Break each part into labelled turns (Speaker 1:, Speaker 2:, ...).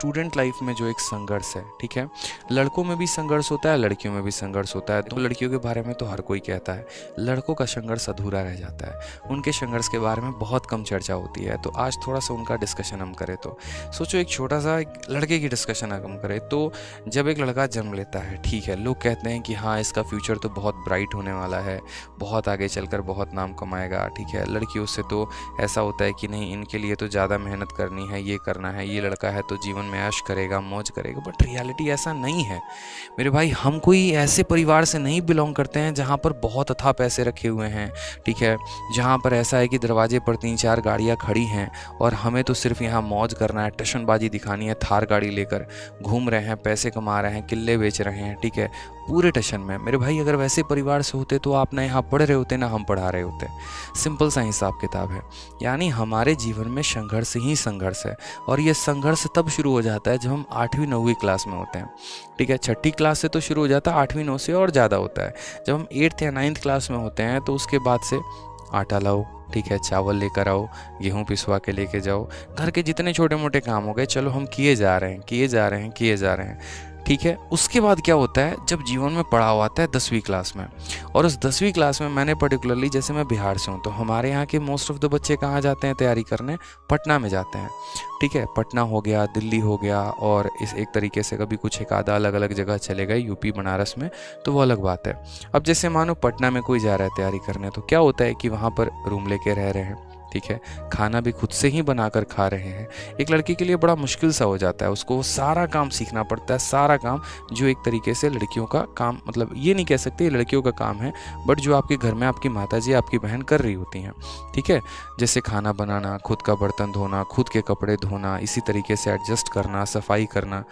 Speaker 1: Student life में जो एक संघर्ष है, ठीक है, लड़कों में भी संघर्ष होता है, लड़कियों में भी संघर्ष होता है। तो लड़कियों के बारे में तो हर कोई कहता है, लड़कों का संघर्ष अधूरा रह जाता है, उनके संघर्ष के बारे में बहुत कम चर्चा होती है। तो आज थोड़ा सा उनका डिस्कशन हम करें। तो सोचो एक छोटा सा एक लड़के की डिस्कशन हम करें तो जब एक लड़का जन्म लेता है, ठीक है, लोग कहते हैं कि हाँ इसका फ्यूचर तो बहुत ब्राइट होने वाला है, बहुत आगे चलकर बहुत नाम कमाएगा, ठीक है। लड़कियों से तो ऐसा होता है कि नहीं इनके लिए तो ज़्यादा मेहनत करनी है, ये करना है, ये लड़का है तो जीवन में ऐश करेगा, मौज करेगा। बट रियलिटी ऐसा नहीं है मेरे भाई। हम कोई ऐसे परिवार से नहीं बिलोंग करते हैं जहाँ पर बहुत अथाह पैसे रखे हुए हैं, ठीक है, जहाँ पर ऐसा है कि दरवाजे पर 3-4 गाड़ियाँ खड़ी हैं और हमें तो सिर्फ यहाँ मौज करना है, टशनबाजी दिखानी है, थार गाड़ी लेकर घूम रहे हैं, पैसे कमा रहे हैं, किले बेच रहे हैं, ठीक है, पूरे टशन में। मेरे भाई अगर वैसे परिवार से होते तो आप ना यहाँ पढ़ रहे होते ना हम पढ़ा रहे होते। सिंपल सा हिसाब किताब है। यानी हमारे जीवन में संघर्ष ही संघर्ष है और ये संघर्ष तब शुरू हो जाता है जब हम 8वीं 9वीं क्लास में होते हैं, ठीक है। 6ठी क्लास से तो शुरू हो जाता है, 8वीं 9 से और ज़्यादा होता है। जब हम 8th या 9th क्लास में होते हैं तो उसके बाद से आटा लाओ, ठीक है, चावल लेकर आओ, गेहूं पिसवा के लेके जाओ, घर के जितने छोटे मोटे काम हो गए चलो हम किए जा रहे हैं, ठीक है। उसके बाद क्या होता है जब जीवन में पड़ाव आता है 10वीं क्लास में। और उस 10वीं क्लास में मैंने पर्टिकुलरली, जैसे मैं बिहार से हूँ तो हमारे यहाँ के मोस्ट ऑफ द बच्चे कहाँ जाते हैं तैयारी करने? पटना में जाते हैं, ठीक है। पटना हो गया, दिल्ली हो गया, और इस एक तरीके से कभी कुछ एक आधा अलग अलग जगह चले गए, यूपी बनारस में, तो वो अलग बात है। अब जैसे मानो पटना में कोई जा रहा है तैयारी करने, तो क्या होता है कि वहाँ पर रूम लेके रह रहे हैं, ठीक है, खाना भी खुद से ही बनाकर खा रहे हैं। एक लड़की के लिए बड़ा मुश्किल सा हो जाता है, उसको सारा काम सीखना पड़ता है, सारा काम जो एक तरीके से लड़कियों का काम, मतलब ये नहीं कह सकते लड़कियों का काम है, बट जो आपके घर में आपकी माताजी आपकी बहन कर रही होती हैं, ठीक है, जैसे खाना बनाना, खुद का बर्तन धोना, खुद के कपड़े धोना, इसी तरीके से एडजस्ट करना, सफाई करना,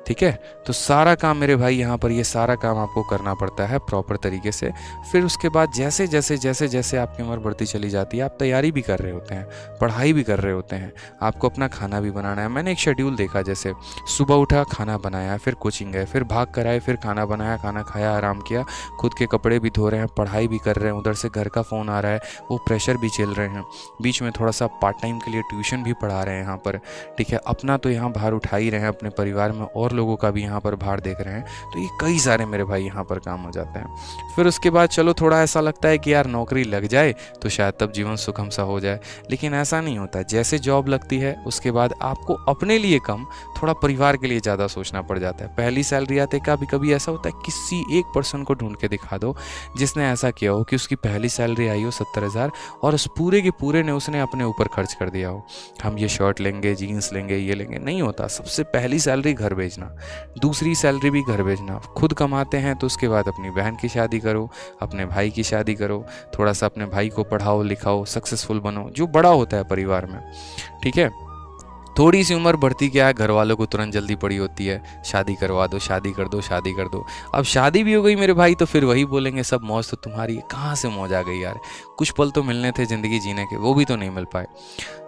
Speaker 1: ठीक है। तो सारा काम मेरे भाई यहाँ पर ये सारा काम आपको करना पड़ता है प्रॉपर तरीके से। फिर उसके बाद जैसे जैसे जैसे जैसे आपकी उम्र बढ़ती चली जाती है, आप तैयारी भी कर रहे होते हैं, पढ़ाई भी कर रहे होते हैं, आपको अपना खाना भी बनाना है। मैंने एक शेड्यूल देखा, जैसे सुबह उठा, खाना बनाया, फिर कोचिंग गए, फिर भाग कर आए, फिर खाना बनाया, खाना खाया, आराम किया, खुद के कपड़े भी धो रहे हैं, पढ़ाई भी कर रहे हैं, उधर से घर का फ़ोन आ रहा है, वो प्रेशर भी झेल रहे हैं, बीच में थोड़ा सा पार्ट टाइम के लिए ट्यूशन भी पढ़ा रहे हैं यहाँ पर, ठीक है। अपना तो यहाँ भार उठा ही रहे हैं, अपने परिवार में और लोगों का भी यहाँ पर भार देख रहे हैं। तो ये कई सारे मेरे भाई यहाँ पर काम हो जाते हैं। फिर उसके बाद चलो थोड़ा ऐसा लगता है कि यार नौकरी लग जाए तो शायद तब जीवन सुखम सा हो जाए, लेकिन ऐसा नहीं होता। जैसे जॉब लगती है उसके बाद आपको अपने लिए कम, थोड़ा परिवार के लिए ज़्यादा सोचना पड़ जाता है। पहली सैलरी आते कभी कभी ऐसा होता है, किसी एक पर्सन को ढूंढ के दिखा दो जिसने ऐसा किया हो कि उसकी पहली सैलरी आई हो 70,000 और उस पूरे के पूरे ने उसने अपने ऊपर खर्च कर दिया हो। हम ये शर्ट लेंगे, जीन्स लेंगे, ये लेंगे, नहीं होता। सबसे पहली सैलरी घर भेजना, दूसरी सैलरी भी घर भेजना। खुद कमाते हैं तो उसके बाद अपनी बहन की शादी करो, अपने भाई की शादी करो, थोड़ा सा अपने भाई को पढ़ाओ लिखाओ, सक्सेसफुल बनो, जो बड़ा होता है परिवार में, ठीक है। थोड़ी सी उम्र बढ़ती क्या है, घर वालों को तुरंत जल्दी पड़ी होती है, शादी करवा दो, शादी कर दो, शादी कर दो। अब शादी भी हो गई मेरे भाई तो फिर वही बोलेंगे सब मौज तो तुम्हारी है। कहाँ से मौज आ गई यार, कुछ पल तो मिलने थे ज़िंदगी जीने के, वो भी तो नहीं मिल पाए।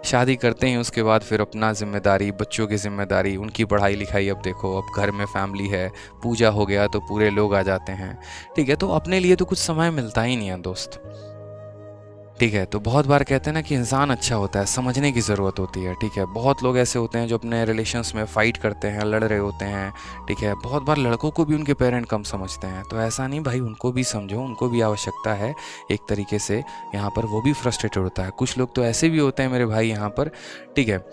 Speaker 1: शादी करते हैं उसके बाद फिर अपना जिम्मेदारी, बच्चों की जिम्मेदारी, उनकी पढ़ाई लिखाई। अब देखो अब घर में फैमिली है, पूजा हो गया तो पूरे लोग आ जाते हैं, ठीक है। तो अपने लिए तो कुछ समय मिलता ही नहीं है दोस्त, ठीक है। तो बहुत बार कहते हैं ना कि इंसान अच्छा होता है, समझने की ज़रूरत होती है, ठीक है। बहुत लोग ऐसे होते हैं जो अपने रिलेशंस में फ़ाइट करते हैं, लड़ रहे होते हैं, ठीक है। बहुत बार लड़कों को भी उनके पेरेंट कम समझते हैं, तो ऐसा नहीं भाई, उनको भी समझो, उनको भी आवश्यकता है एक तरीके से। यहाँ पर वो भी फ्रस्ट्रेटेड होता है। कुछ लोग तो ऐसे भी होते हैं मेरे भाई यहाँ पर, ठीक है,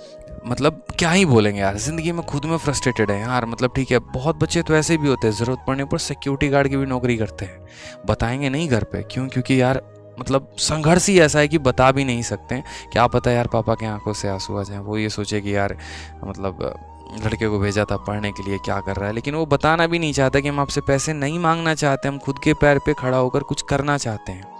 Speaker 1: मतलब क्या ही बोलेंगे यार, ज़िंदगी में खुद में फ्रस्ट्रेटेड है यार, मतलब ठीक है। बहुत बच्चे तो ऐसे भी होते हैं, ज़रूरत पड़ने पर सिक्योरिटी गार्ड की भी नौकरी करते हैं, बताएंगे नहीं घर पे, क्यों? क्योंकि यार मतलब संघर्ष ही ऐसा है कि बता भी नहीं सकते हैं। क्या पता यार पापा के आंखों से आंसू आ जाए, वो ये सोचे कि यार मतलब लड़के को भेजा था पढ़ने के लिए, क्या कर रहा है। लेकिन वो बताना भी नहीं चाहता कि हम आपसे पैसे नहीं मांगना चाहते, हम खुद के पैर पे खड़ा होकर कुछ करना चाहते हैं,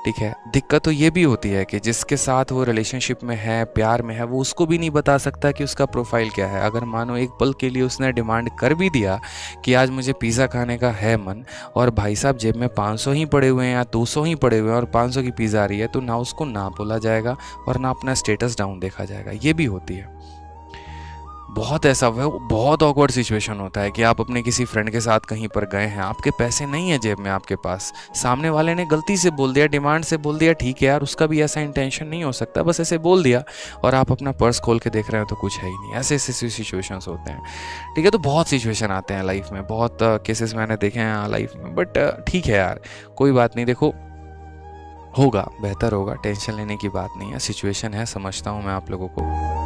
Speaker 1: ठीक है। दिक्कत तो ये भी होती है कि जिसके साथ वो रिलेशनशिप में है, प्यार में है, वो उसको भी नहीं बता सकता कि उसका प्रोफाइल क्या है। अगर मानो एक पल के लिए उसने डिमांड कर भी दिया कि आज मुझे पिज़्ज़ा खाने का है मन, और भाई साहब जेब में 500 ही पड़े हुए हैं या 200 ही पड़े हुए हैं और 500 की पिज़्ज़ा आ रही है, तो ना उसको ना बोला जाएगा और ना अपना स्टेटस डाउन देखा जाएगा। ये भी होती है। बहुत ऐसा वो बहुत ऑकवर्ड सिचुएशन होता है कि आप अपने किसी फ्रेंड के साथ कहीं पर गए हैं, आपके पैसे नहीं है जेब में आपके पास, सामने वाले ने गलती से बोल दिया, डिमांड से बोल दिया, ठीक है यार उसका भी ऐसा इंटेंशन नहीं हो सकता, बस ऐसे बोल दिया, और आप अपना पर्स खोल के देख रहे हो तो कुछ है ही नहीं। ऐसे ऐसे सिचुएशंस होते हैं, ठीक है। तो बहुत सिचुएशन आते हैं लाइफ में, बहुत केसेस मैंने देखे हैं लाइफ में, बट ठीक है यार, कोई बात नहीं। देखो होगा, बेहतर होगा, टेंशन लेने की बात नहीं है, सिचुएशन है, समझता हूँ मैं आप लोगों को।